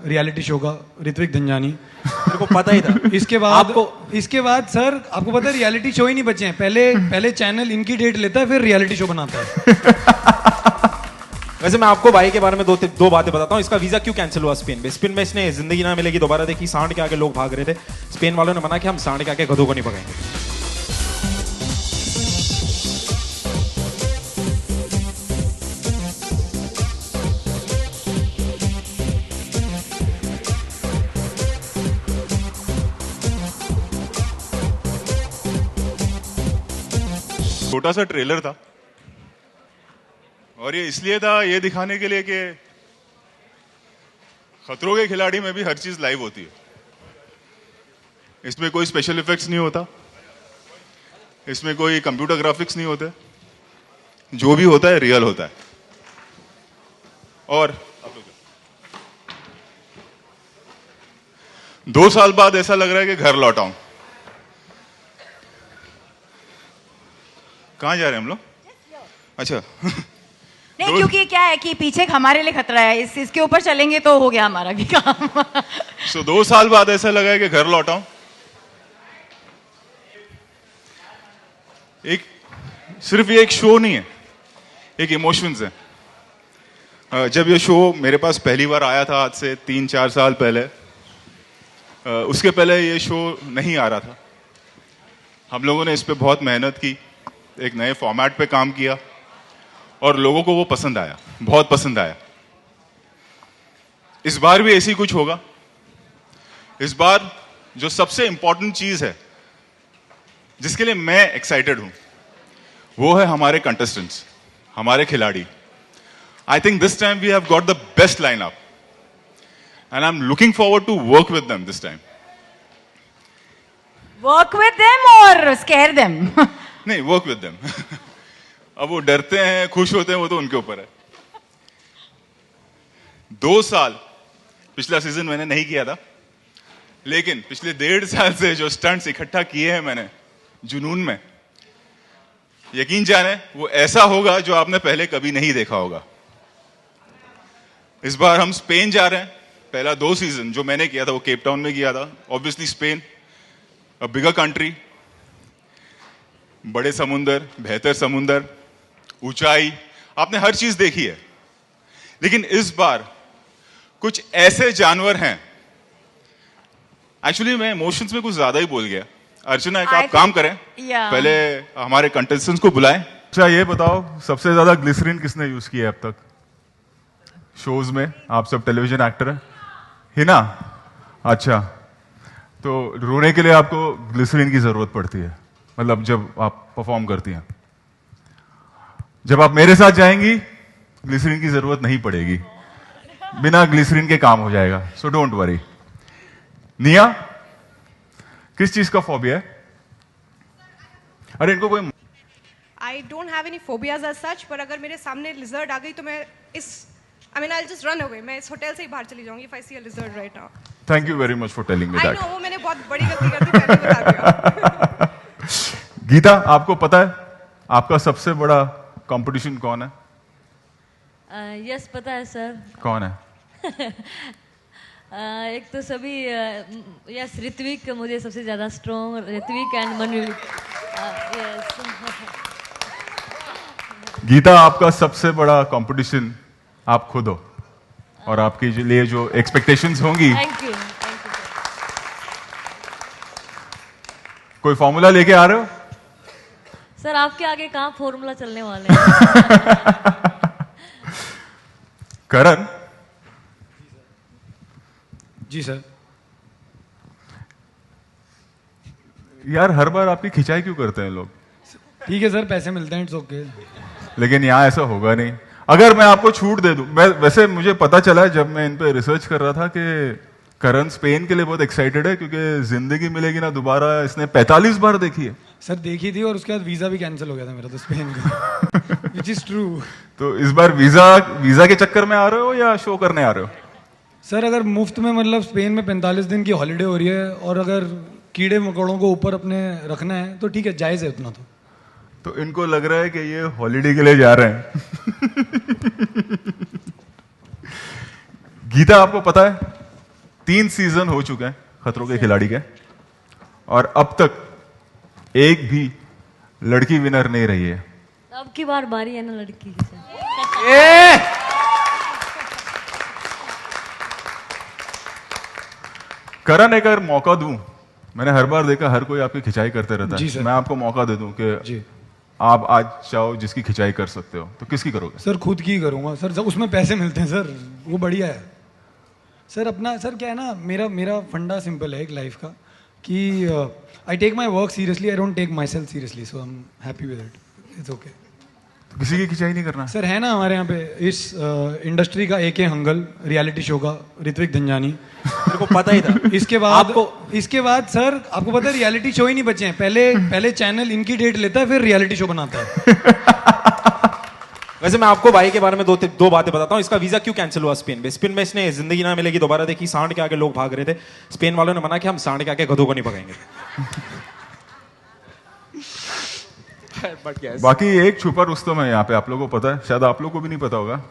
Reality show का, ऋत्विक धनजानी। मेरे को पता ही था। इसके बाद सर आपको पता है रियलिटी शो ही नहीं बचे हैं। पहले चैनल इनकी डेट लेता है, फिर रियलिटी शो बनाता है। वैसे मैं आपको भाई के बारे में दो बातें बताता हूँ। इसका वीजा क्यों कैंसिल हुआ स्पेन में? स्पेन में इसने जिंदगी ना मिलेगी दोबारा देखी। सांड के आगे लोग भाग रहे थे, स्पेन वालों ने मना किया, हम सांड के आगे गधों को नहीं भगाएंगे। छोटा सा ट्रेलर था और ये इसलिए था, ये दिखाने के लिए कि खतरों के खिलाड़ी में भी हर चीज लाइव होती है। इसमें कोई स्पेशल इफेक्ट्स नहीं होता, इसमें कोई कंप्यूटर ग्राफिक्स नहीं होते, जो भी होता है रियल होता है। और 2 साल बाद ऐसा लग रहा है कि घर लौटा हूं। कहां जा रहे हैं हम लोग? अच्छा नहीं, क्योंकि क्या है कि पीछे हमारे लिए खतरा है, इसके ऊपर चलेंगे तो हो गया हमारा भी काम। So 2 साल बाद ऐसा लगा है कि घर लौटा हूं। सिर्फ ये एक शो नहीं है, एक इमोशंस है। जब ये शो मेरे पास पहली बार आया था आज से 3-4 साल पहले, उसके पहले ये शो नहीं आ रहा था। हम लोगों ने इस पे बहुत मेहनत की, एक नए फॉर्मेट पे काम किया और लोगों को वो पसंद आया, बहुत पसंद आया। इस बार भी ऐसी कुछ होगा। इस बार जो सबसे इंपॉर्टेंट चीज है, जिसके लिए मैं एक्साइटेड हूं, वो है हमारे कंटेस्टेंट्स, हमारे खिलाड़ी। I think this time we have got the best line up and I am looking forward to work with them this time. Work with them और स्केयर देम? नहीं, वर्क विद देम। अब वो डरते हैं, खुश होते हैं, वो तो उनके ऊपर है। 2 साल पिछला सीजन मैंने नहीं किया था, लेकिन पिछले 1.5 साल से जो स्टंट्स इकट्ठा किए हैं मैंने जुनून में, यकीन जाने वो ऐसा होगा जो आपने पहले कभी नहीं देखा होगा। इस बार हम स्पेन जा रहे हैं। पहला 2 सीजन जो मैंने किया था वो केप टाउन में किया था। ऑब्वियसली स्पेन, अ बिगर कंट्री, बड़े समुंदर, बेहतर समुंदर, ऊंचाई, आपने हर चीज देखी है। लेकिन इस बार कुछ ऐसे जानवर हैं। एक्चुअली मैं इमोशंस में कुछ ज्यादा ही बोल गया। अर्चना, एक आप काम करें, पहले हमारे कंटेस्टेंट्स को बुलाएं। अच्छा ये बताओ, सबसे ज्यादा ग्लिसरीन किसने यूज किया है अब तक शोज में? आप सब टेलीविजन एक्टर हैं, हिना? अच्छा, तो रोने के लिए आपको ग्लिसरीन की जरूरत पड़ती है, मतलब जब आप परफॉर्म करती हैं। जब आप मेरे साथ जाएंगी, ग्लिसरीन की जरूरत नहीं पड़ेगी, बिना ग्लिसरीन के काम हो जाएगा। So don't worry. निया, किस चीज का फोबिया है? अरे इनको कोई I don't have any phobias as such, पर अगर मेरे सामने lizard आ गई तो मैं I'll just run away. मैं इस होटल से ही बाहर चली जाऊंगी if I see a lizard right now. Thank you very much for telling me I that. know, वो मैंने बहुत बड़ी गलती कर दी, पहले बता दिया। गीता, आपको पता है आपका सबसे बड़ा कंपटीशन कौन है? यस पता है सर। कौन है? एक तो सभी यस ऋत्विक, मुझे सबसे ज्यादा strong Ritwik and Manu. Yes Geeta, आपका सबसे बड़ा कंपटीशन आप खुद हो और आपके लिए जो एक्सपेक्टेशंस होंगी। Thank you. कोई फॉर्मूला लेके आ रहे हो? सर आपके आगे कहाँ फॉर्मूला चलने वाले हैं? करण। जी सर। यार हर बार आपकी खिंचाई क्यों करते हैं लोग? ठीक है सर, पैसे मिलते हैं, इट्स ओके। लेकिन यहाँ ऐसा होगा नहीं। अगर मैं आपको छूट दे दूं, मैं वैसे मुझे पता चला है जब मैं इन पे रिसर्च कर रहा था कि करण स्पेन के लिए बहुत एक्साइटेड है क्योंकि जिंदगी मिलेगी ना दोबारा इसने 45 बार देखी है। सर देखी थी और उसके बाद वीजा भी कैंसिल हो गया था मेरा तो स्पेन का, विच इज ट्रू। तो इस बार वीजा के चक्कर में आ रहे हो या शो करने आ रहे हो? सर अगर मुफ्त में मतलब स्पेन में 45 दिन की हॉलीडे हो रही है और अगर कीड़े मकोड़ों को ऊपर अपने रखना है तो ठीक है, जायज है उतना। तो इनको लग रहा है कि ये हॉलीडे के लिए जा रहे हैं। गीता, आपको पता है 3 सीजन हो चुके हैं खतरों के खिलाड़ी के, और अब तक एक भी लड़की विनर नहीं रही है। अब की बार बारी है ना लड़की की सर। करण, एक अगर मौका दूं, मैंने हर बार देखा हर कोई आपकी खिंचाई करते रहता जी है, सर। मैं आपको मौका दे दूं कि जी आप आज चाहो जिसकी खिंचाई कर सकते हो, तो किसकी करोगे? सर, खुद की करूंगा सर, जब उसमें पैसे मिलते हैं सर, वो बढ़िया है सर। अपना सर क्या है ना, मेरा मेरा फंडा सिंपल है एक लाइफ का कि I take my work seriously, I don't take myself seriously, so I am happy with it, it's okay. तो किसी की खिंचाई नहीं करना? सर है ना हमारे यहाँ पे इस इंडस्ट्री का AK हंगल रियलिटी शो का, ऋत्विक धनजानी। मेरे को पता ही था। इसके बाद सर आपको पता है रियलिटी शो ही नहीं बचे हैं। पहले चैनल इनकी डेट लेता है, फिर रियलिटी शो बनाता है। वैसे मैं आपको भाई के बारे में दो बातें बताता हूँ। इसका वीजा क्यों कैंसिल हुआ स्पेन में? स्पेन में इसने जिंदगी ना मिलेगी दोबारा देखी, सांड के आगे लोग भाग रहे थे, स्पेन वालों ने मना किया हम सांड के आगे गधों को नहीं भगाएंगे। बाकी एक छुपा रुस्तम है यहाँ पे, आप लोगों को पता है, शायद आप लोगों को भी नहीं पता होगा।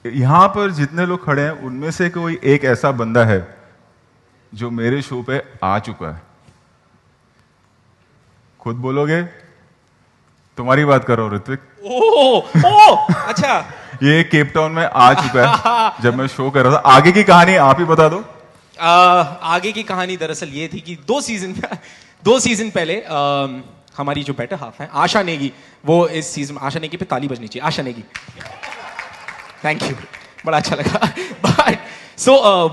यहाँ पर जितने लोग खड़े हैं उनमें से कोई एक ऐसा बंदा है जो मेरे शो पे आ चुका है। खुद बोलोगे? तुम्हारी बात कर रहा हूँ ऋत्विक। ओह अच्छा। ये केप टाउन में आ चुका है जब मैं शो कर रहा था। आगे की कहानी आप ही बता दो। आगे की कहानी दरअसल ये थी कि 2 सीजन पहले हमारी जो बेटर हाफ है आशा नेगी, वो इस सीजन, आशा नेगी पे ताली बजनी चाहिए, आशा नेगी, थैंक यू, बड़ा अच्छा लगा। बट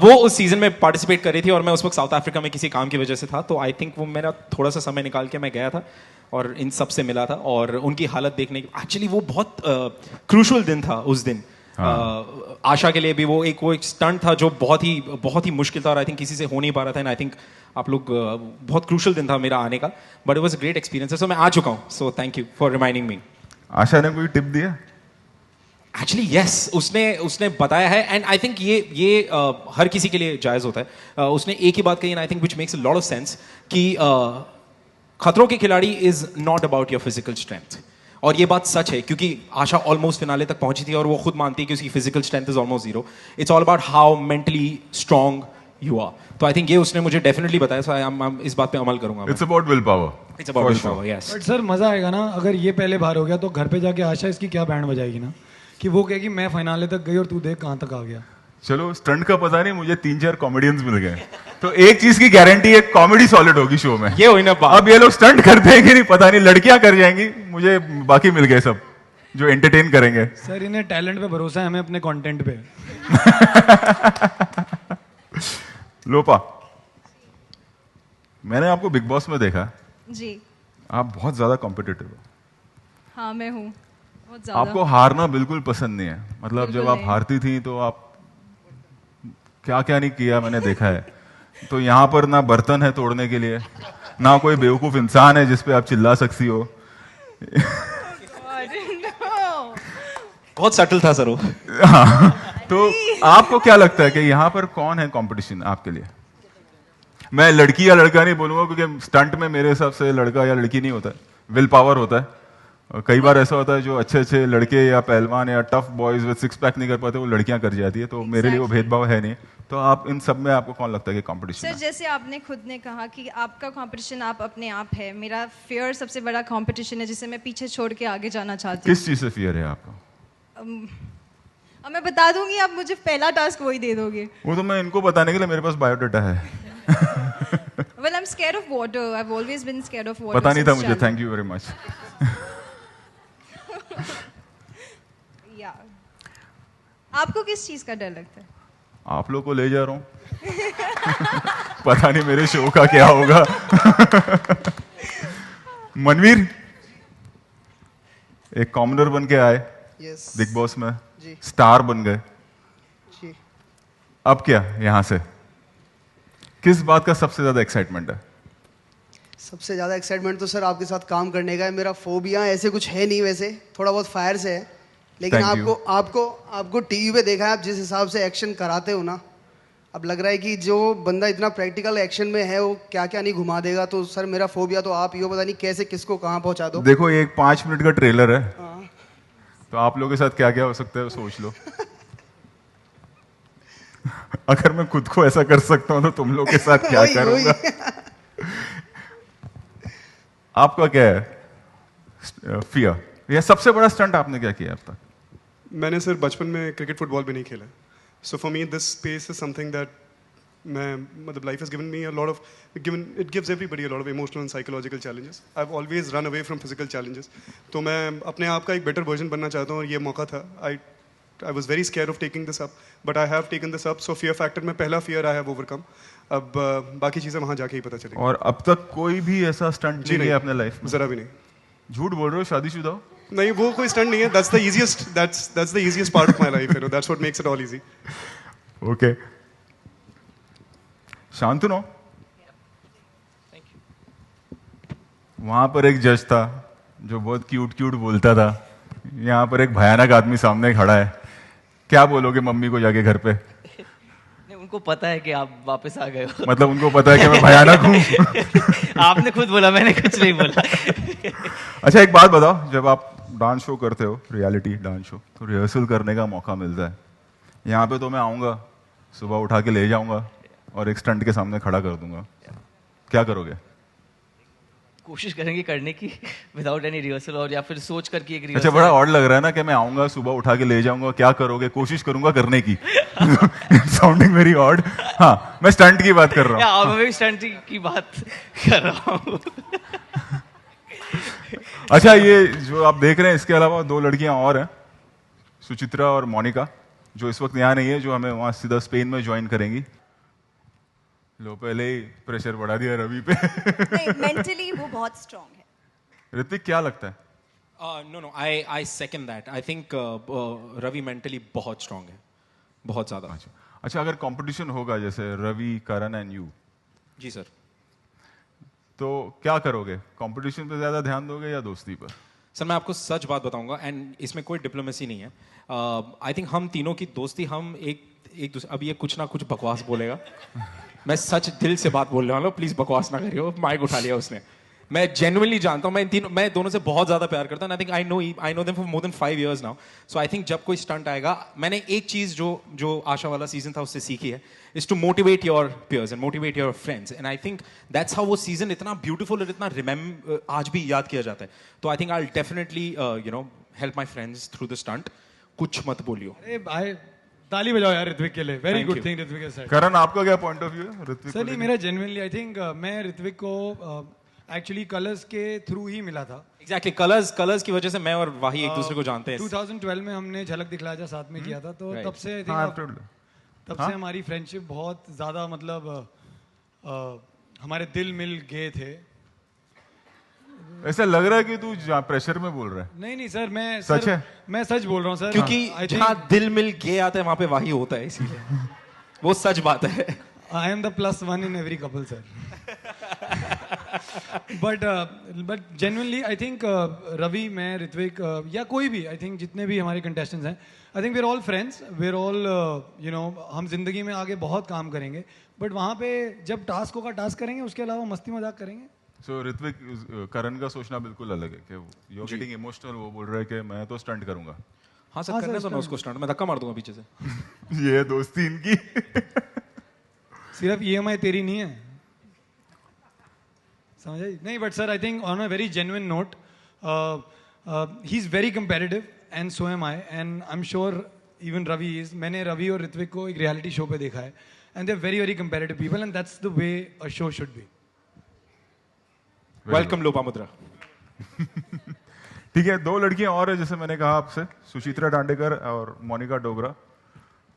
वो उस सीजन में पार्टिसिपेट कर रही थी और मैं उस वक्त साउथ अफ्रीका में किसी काम की वजह से था, तो आई थिंक वो मेरा थोड़ा सा समय निकाल के मैं गया था और इन सब से मिला था और उनकी हालत देखने की, एक्चुअली वो बहुत क्रूशल दिन था उस दिन। आशा के लिए भी वो एक स्टंट था जो बहुत ही मुश्किल था और आई थिंक किसी से हो नहीं पा रहा था, एंड आई थिंक आप लोग बहुत क्रूशल दिन था मेरा आने का, but it was a great experience. So मैं आ चुका हूँ, so thank you for reminding me. Asha ने कोई टिप दिया? एक्चुअली यस, उसने बताया है, एंड आई थिंक ये हर किसी के लिए जायज होता है। उसने एक ही बात कही, and I think which makes a lot of sense, कि खतरों के खिलाड़ी is not about your physical strength. और ये बात सच है क्योंकि आशा ऑलमोस्ट फिनाले तक पहुंची थी और वो खुद मानती है कि उसकी physical strength is almost 0। It's all about how mentally strong you are. तो आई थिंक ये उसने मुझे डेफिनेटली बताया, सो आई इस बात पे अमल करूंगा। It's about will power. It's about will power, yes. But sir मजा आएगा ना अगर ये पहले बार हो गया, तो घर पे जाके आशा इसकी क्या बैंड बजाएगी ना, कि वो कहेगी मैं फाइनले तक गई और तू देख कहां तक आ गया। चलो स्टंट का पता नहीं, मुझे 3-4 कॉमेडियंस मिल गए, तो एक चीज की गारंटी है, कॉमेडी सॉलिड होगी शो में। ये हुई ना बात। अब ये लोग स्टंट करते हैं कि नहीं पता नहीं, लड़कियां कर जाएंगी, मुझे बाकी मिल गए सब जो एंटरटेन करेंगे। सर इन्हें टैलेंट पे भरोसा है, हमें अपने कंटेंट पे। लोपा, मैंने आपको बिग बॉस में देखा, जी आप बहुत ज्यादा कॉम्पिटिटिव हो। हाँ मैं हूँ बहुत ज़्यादा। आपको हारना बिल्कुल पसंद नहीं है, मतलब जब बिल्कुल आप नहीं। हारती थी तो आप क्या क्या नहीं किया मैंने देखा है। तो यहाँ पर ना बर्तन है तोड़ने के लिए, ना कोई बेवकूफ इंसान है जिसपे आप चिल्ला सकती हो। बहुत सटल था सर वो। हाँ, तो आपको क्या लगता है कि यहाँ पर कौन है कंपटीशन आपके लिए? मैं लड़की या लड़का नहीं बोलूंगा क्योंकि स्टंट में मेरे हिसाब से लड़का या लड़की नहीं होता है, विल पावर होता है। और कई बार ऐसा होता है जो अच्छे अच्छे लड़के या पहलवान या टफ बॉयज विद 6 पैक नहीं कर पाते, वो लड़कियां कर जाती है, तो मेरे लिए वो भेदभाव है नहीं। तो आप इन सब में आपको कौन लगता है कि कंपटीशन सर है? जैसे आपने खुद ने कहा कि आपका कंपटीशन आप अपने आप है, मेरा फियर सबसे बड़ा कंपटीशन है जिसे मैं पीछे छोड़ के आगे जाना चाहती हूँ। किस चीज से फियर है आपको? अब मैं बता दूंगी, आप मुझे पहला टास्क वही दे दोगे। वो तो मैं इनको बताने के लिए मेरे पास बायोडाटा है। Well, I'm scared of water. I've always been scared of water. पता नहीं था since मुझे, childhood. Thank you very much. Yeah. आपको किस चीज का डर लगता है? आप लोग को ले जा रहा हूँ। पता नहीं मेरे शो का क्या होगा। मनवीर एक कॉमनर बन के आए यस बिग बॉस में, जी। स्टार बन गए, जी अब क्या यहां से किस बात का सबसे ज्यादा एक्साइटमेंट है? सबसे ज़्यादा एक्साइटमेंट तो सर आपके साथ काम करने का है। मेरा फोबिया ऐसे कुछ है नहीं, वैसे थोड़ा बहुत फायर से है, लेकिन Thank you. आपको टीवी पे देखा है, आप जिस हिसाब से एक्शन कराते हो ना, अब लग रहा है कि जो बंदा इतना प्रैक्टिकल एक्शन में है वो क्या क्या नहीं घुमा देगा। तो सर मेरा फोबिया तो आप ही हो, पता नहीं कैसे किसको कहाँ पहुंचा दो। देखो ये एक 5 मिनट का ट्रेलर है, हाँ। तो आप लोगों के साथ क्या क्या हो सकता है सोच लो। अगर मैं खुद को ऐसा कर सकता हूं तो तुम लोग के साथ क्या वही- करूंगा? आपका क्या है फियर या सबसे बड़ा स्टंट आपने क्या किया अब तक? मैंने सर बचपन में क्रिकेट फुटबॉल भी नहीं खेला, so for me this space is something that मैं मतलब life has given me a lot of given it gives everybody a lot of emotional and psychological challenges. I have always run away from physical challenges, तो मैं अपने आप का एक better version बनना चाहता हूँ और ये मौका था। I was very scared of taking this up, but I have taken this up. So fear factor में पहला fear I have overcome. अब बाकी चीजें वहां जाके ही पता चलेगी। और अब तक कोई भी ऐसा स्टंट जी नहीं है अपने लाइफ में? जरा भी नहीं। झूठ बोल रहे हो, शादीशुदा हो? नहीं, वो कोई स्टंट नहीं है। That's the easiest part of my life. You know, that's what makes it all easy. Okay, Shantanu, वहां पर एक जज था जो बहुत क्यूट बोलता था, यहाँ पर एक भयानक आदमी सामने खड़ा है, क्या बोलोगे मम्मी को जाके घर पे? नहीं, उनको पता है कि आप वापस आ गए हो। मतलब उनको पता है कि मैं भयानक हूँ? आपने खुद बोला, मैंने कुछ नहीं बोला। अच्छा एक बात बताओ, जब आप डांस शो करते हो, रियलिटी डांस शो, तो रिहर्सल करने का मौका मिलता है, यहाँ पे तो मैं आऊँगा, सुबह उठा के ले जाऊँगा और एक स्टंट के सामने खड़ा कर दूंगा, क्या करोगे? कोशिश करेंगे करने की विदाउट एनी रिहर्सल, और या फिर सोच कर कि एक अच्छा, रिहर्सल। बड़ा ऑड लग रहा है ना कि मैं आऊंगा, सुबह उठा के ले जाऊंगा, क्या करोगे? कोशिश करूंगा करने की। Sounding very odd. हाँ, मैं स्टंट की बात कर रहा हूँ। मैं भी स्टंट की बात कर रहा हूँ। अच्छा, ये जो आप देख रहे हैं, इसके अलावा दो लड़कियां और हैं, सुचित्रा और मोनिका, जो इस वक्त यहाँ नहीं है, जो हमें वहां सीधा स्पेन में ज्वाइन करेंगी। लो, पहले ही प्रेशर बढ़ा दिया रवि पे। नहीं, मेंटली वो बहुत स्ट्रांग है। ऋतिक, क्या लगता है? No, I second that. I think Ravi mentally बहुत स्ट्रांग है, बहुत ज्यादा। अच्छा, अगर कंपटीशन होगा जैसे रवि, करण एंड यू, जी सर, तो क्या करोगे? कंपटीशन पे ज्यादा ध्यान दोगे या दोस्ती पर? सर मैं आपको सच बात बताऊंगा, एंड इसमें कोई डिप्लोमेसी नहीं है। आई थिंक हम तीनों की दोस्ती, हम एक दूसरे, अब ये कुछ ना कुछ बकवास बोलेगा, मैं सच दिल से बात बोलने वाला हूँ, प्लीज बकवास ना करियो। माइक उठा लिया उसने। मैं जेन्युइनली जानता हूँ, मैं दोनों से बहुत ज्यादा प्यार करता हूँ। आई think I know them for more than 5 years now. So I think जब कोई स्टंट आएगा, मैंने एक चीज जो आशा वाला सीजन था उससे सीखी है, is to motivate your peers and motivate your friends, and I think that's how वो सीजन इतना ब्यूटीफुल और इतना आज भी याद किया जाता है। तो I think I will definitely help my friends through the stunt. कुछ मत बोलियो। अरे भाई, ताली बजाओ यार ऋत्विक के लिए। Very Thank good you. Thing Ritwik has said। Karan, आपका क्या पॉइंट ऑफ व्यू है ऋत्विक सर को नहीं, लेकर? मेरा जेन्युइनली आई थिंक मैं ऋत्विक को एक्चुअली कलर्स के थ्रू ही मिला था। एग्जैक्टली, कलर्स की वजह से मैं और वाही एक दूसरे को जानते हैं। 2012 में हमने झलक दिखलाया था, साथ में किया था, तो Right. तब से आई हाँ, थिंक तब हाँ? से हमारी फ्रेंडशिप बहुत ज़्यादा, मतलब हमारे दिल मिल गए थे। ऐसा लग रहा है कि तू प्रेशर में बोल रहा है। नहीं सर, मैं सच है? मैं सच बोल रहा हूँ सर, क्योंकि I think जहाँ दिल मिल गए आता है वहां पे वाही होता है, इसीलिए वो सच बात है। I am the +1 in every couple, sir. but genuinely, I think Ravi, मैं, ऋत्विक या कोई भी, I think जितने भी हमारे contestants हैं, I think we're all friends, we're all हम जिंदगी में आगे बहुत काम करेंगे, but वहाँ पे जब टास्क होगा टास्क करेंगे, उसके अलावा मस्ती मजाक करेंगे। सो ऋत्विक, करण का सोचना बिल्कुल अलग है कि यू आर गेटिंग इमोशनल, वो बोल रहा है कि मैं तो स्टंट करूंगा। हाँ सर, हाँ करने सर, दो ना उसको स्टंट, मैं धक्का मार दूंगा पीछे से। ये दोस्ती इनकी। सिर्फ EMI तेरी नहीं है, समझ आई? नहीं, but sir I think on a very genuine note, he is very competitive and so am I, and I am sure even Ravi is. मैंने रवि और ऋत्विक को एक रियलिटी शो पे देखा है, and they are very very competitive people, and that's the way a show should be. Welcome Lopamudra. ठीक है, दो लड़कियां और है, जैसे मैंने कहा आपसे, सुचित्रा दांडेकर और मोनिका डोगरा,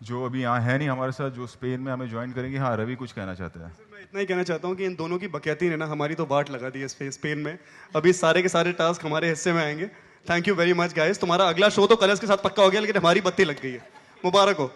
जो अभी यहाँ है नहीं हमारे साथ, जो स्पेन में हमें ज्वाइन करेंगे। हाँ, रवि कुछ कहना चाहते हैं? मैं इतना ही कहना चाहता हूँ कि इन दोनों की बकैती ने ना हमारी तो वाट लगा दी है स्पेन में। अभी सारे के सारे टास्क हमारे हिस्से में आएंगे। Thank you very much guys. तुम्हारा अगला शो तो कलर्स के साथ पक्का हो गया, लेकिन हमारी बत्ती लग गई है। मुबारक हो।